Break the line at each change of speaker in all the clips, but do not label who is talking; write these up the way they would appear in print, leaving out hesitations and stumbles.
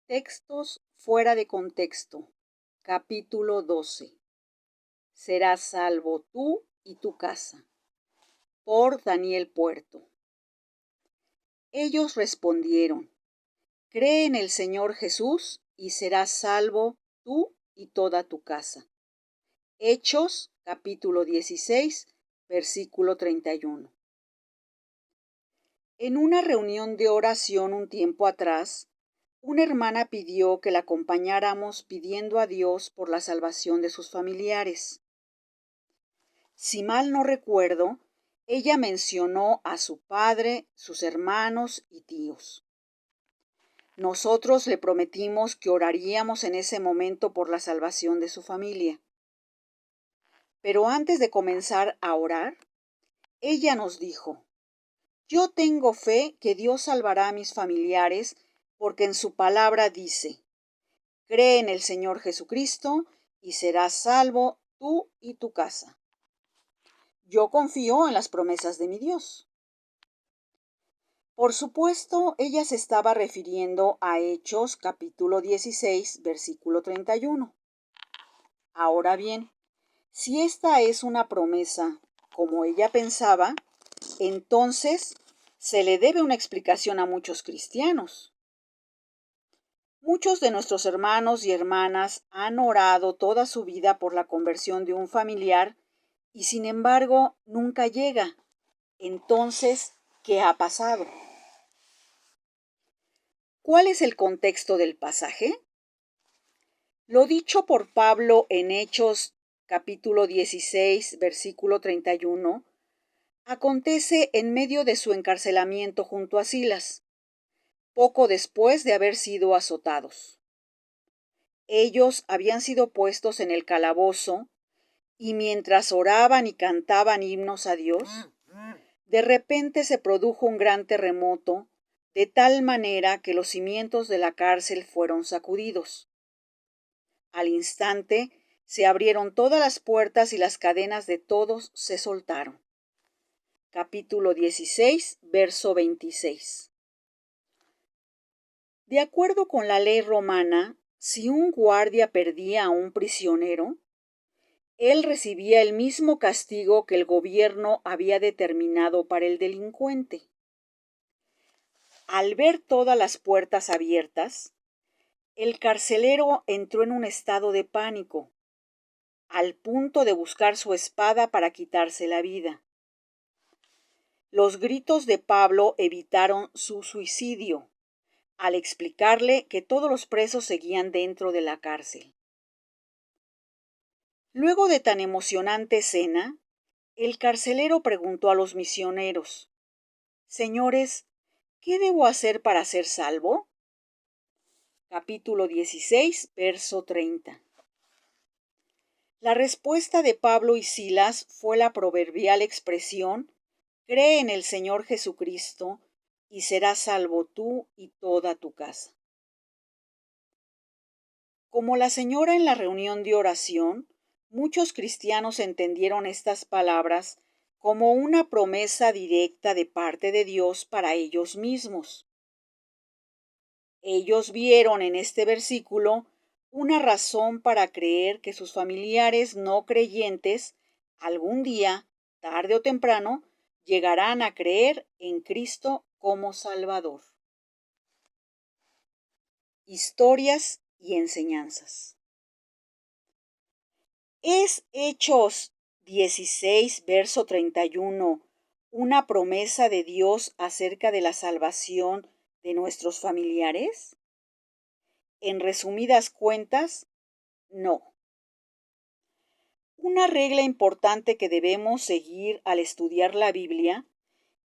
Textos fuera de contexto. Capítulo 12. Serás salvo tú y tu casa. Por Daniel Puerto. Ellos respondieron: Cree en el Señor Jesús y serás salvo tú y toda tu casa. Hechos, capítulo 16, versículo 31. En una reunión de oración un tiempo atrás, una hermana pidió que la acompañáramos pidiendo a Dios por la salvación de sus familiares. Si mal no recuerdo, ella mencionó a su padre, sus hermanos y tíos. Nosotros le prometimos que oraríamos en ese momento por la salvación de su familia. Pero antes de comenzar a orar, ella nos dijo: Yo tengo fe que Dios salvará a mis familiares porque en su palabra dice: Cree en el Señor Jesucristo y serás salvo tú y tu casa. Yo confío en las promesas de mi Dios. Por supuesto, ella se estaba refiriendo a Hechos capítulo 16, versículo 31. Ahora bien, si esta es una promesa, como ella pensaba, entonces se le debe una explicación a muchos cristianos. Muchos de nuestros hermanos y hermanas han orado toda su vida por la conversión de un familiar y sin embargo nunca llega. Entonces, ¿qué ha pasado? ¿Cuál es el contexto del pasaje? Lo dicho por Pablo en Hechos capítulo 16, versículo 31, acontece en medio de su encarcelamiento junto a Silas, poco después de haber sido azotados. Ellos habían sido puestos en el calabozo y mientras oraban y cantaban himnos a Dios, de repente se produjo un gran terremoto, de tal manera que los cimientos de la cárcel fueron sacudidos. Al instante se abrieron todas las puertas y las cadenas de todos se soltaron. Capítulo 16, verso 26. De acuerdo con la ley romana, si un guardia perdía a un prisionero, él recibía el mismo castigo que el gobierno había determinado para el delincuente. Al ver todas las puertas abiertas, el carcelero entró en un estado de pánico, al punto de buscar su espada para quitarse la vida. Los gritos de Pablo evitaron su suicidio, al explicarle que todos los presos seguían dentro de la cárcel. Luego de tan emocionante escena, el carcelero preguntó a los misioneros: Señores, ¿qué debo hacer para ser salvo? Capítulo 16, verso 30. La respuesta de Pablo y Silas fue la proverbial expresión: Cree en el Señor Jesucristo y serás salvo tú y toda tu casa. Como la señora en la reunión de oración, muchos cristianos entendieron estas palabras como una promesa directa de parte de Dios para ellos mismos. Ellos vieron en este versículo una razón para creer que sus familiares no creyentes algún día, tarde o temprano, llegarán a creer en Cristo como Salvador. Historias y enseñanzas. ¿Es Hechos 16, verso 31 una promesa de Dios acerca de la salvación de nuestros familiares? En resumidas cuentas, no. Una regla importante que debemos seguir al estudiar la Biblia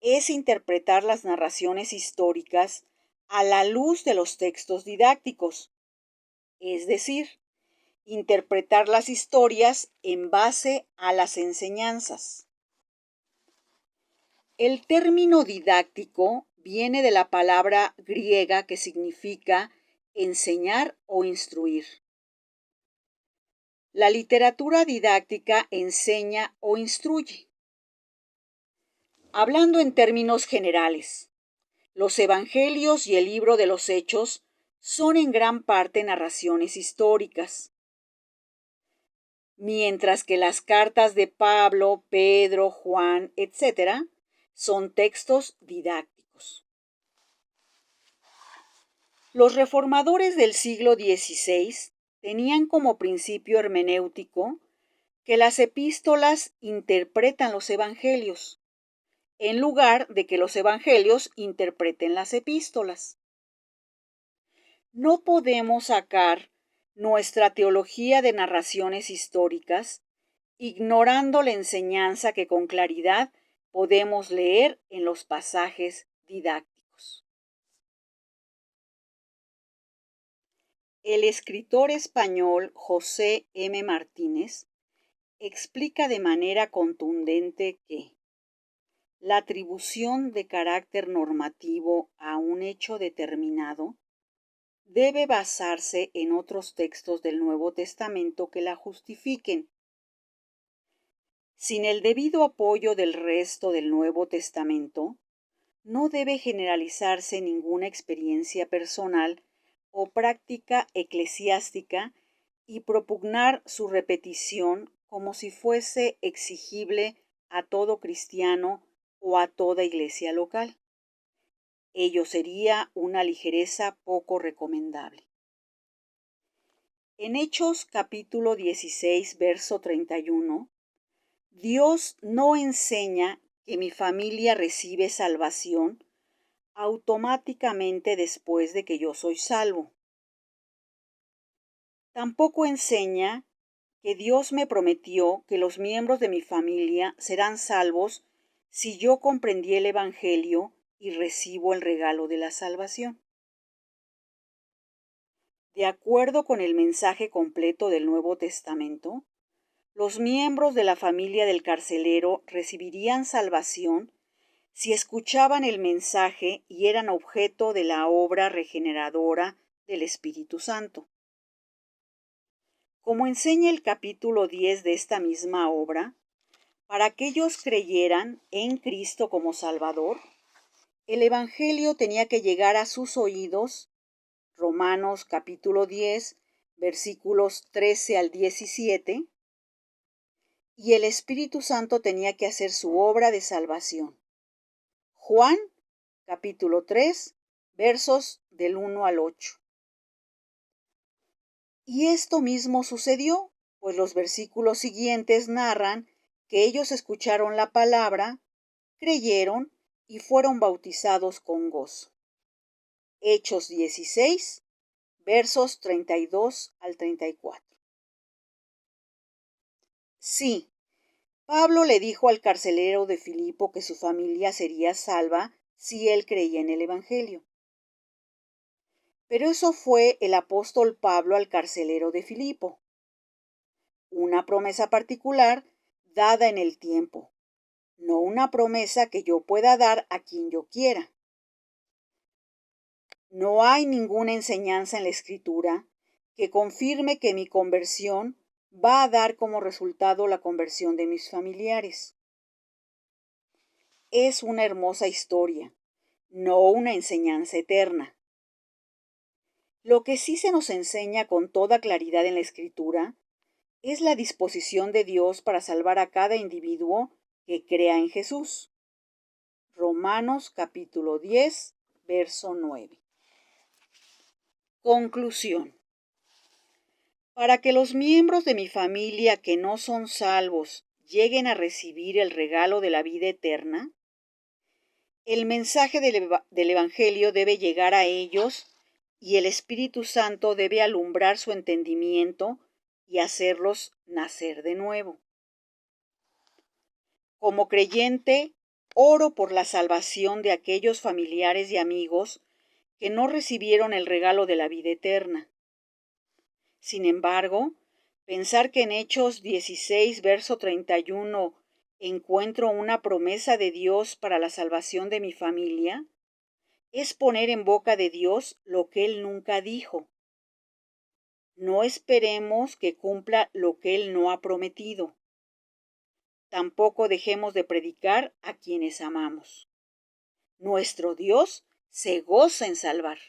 es interpretar las narraciones históricas a la luz de los textos didácticos, es decir, interpretar las historias en base a las enseñanzas. El término didáctico viene de la palabra griega que significa enseñar o instruir. La literatura didáctica enseña o instruye. Hablando en términos generales, los evangelios y el libro de los Hechos son en gran parte narraciones históricas, mientras que las cartas de Pablo, Pedro, Juan, etc., son textos didácticos. Los reformadores del siglo XVI tenían como principio hermenéutico que las epístolas interpretan los evangelios, en lugar de que los evangelios interpreten las epístolas. No podemos sacar nuestra teología de narraciones históricas ignorando la enseñanza que con claridad podemos leer en los pasajes didácticos. El escritor español José M. Martínez explica de manera contundente que la atribución de carácter normativo a un hecho determinado debe basarse en otros textos del Nuevo Testamento que la justifiquen. Sin el debido apoyo del resto del Nuevo Testamento, no debe generalizarse ninguna experiencia personal o práctica eclesiástica y propugnar su repetición como si fuese exigible a todo cristiano o a toda iglesia local. Ello sería una ligereza poco recomendable. En Hechos capítulo 16, verso 31, Dios no enseña que mi familia recibe salvación automáticamente después de que yo soy salvo. Tampoco enseña que Dios me prometió que los miembros de mi familia serán salvos si yo comprendí el Evangelio y recibo el regalo de la salvación. De acuerdo con el mensaje completo del Nuevo Testamento, los miembros de la familia del carcelero recibirían salvación si escuchaban el mensaje y eran objeto de la obra regeneradora del Espíritu Santo. Como enseña el capítulo 10 de esta misma obra, para que ellos creyeran en Cristo como Salvador, el Evangelio tenía que llegar a sus oídos, Romanos capítulo 10, versículos 13 al 17, y el Espíritu Santo tenía que hacer su obra de salvación. Juan capítulo 3, versos del 1 al 8. Y esto mismo sucedió, pues los versículos siguientes narran que ellos escucharon la palabra, creyeron y fueron bautizados con gozo. Hechos 16, versos 32 al 34. Sí, Pablo le dijo al carcelero de Filipo que su familia sería salva si él creía en el Evangelio. Pero eso fue el apóstol Pablo al carcelero de Filipo. Una promesa particular dada en el tiempo, no una promesa que yo pueda dar a quien yo quiera. No hay ninguna enseñanza en la Escritura que confirme que mi conversión va a dar como resultado la conversión de mis familiares. Es una hermosa historia, no una enseñanza eterna. Lo que sí se nos enseña con toda claridad en la Escritura es la disposición de Dios para salvar a cada individuo que crea en Jesús. Romanos capítulo 10, verso 9. Conclusión. Para que los miembros de mi familia que no son salvos lleguen a recibir el regalo de la vida eterna, el mensaje del Evangelio debe llegar a ellos y el Espíritu Santo debe alumbrar su entendimiento y hacerlos nacer de nuevo. Como creyente, oro por la salvación de aquellos familiares y amigos que no recibieron el regalo de la vida eterna. Sin embargo, pensar que en Hechos 16, verso 31, encuentro una promesa de Dios para la salvación de mi familia, es poner en boca de Dios lo que Él nunca dijo. No esperemos que cumpla lo que Él no ha prometido. Tampoco dejemos de predicar a quienes amamos. Nuestro Dios se goza en salvar.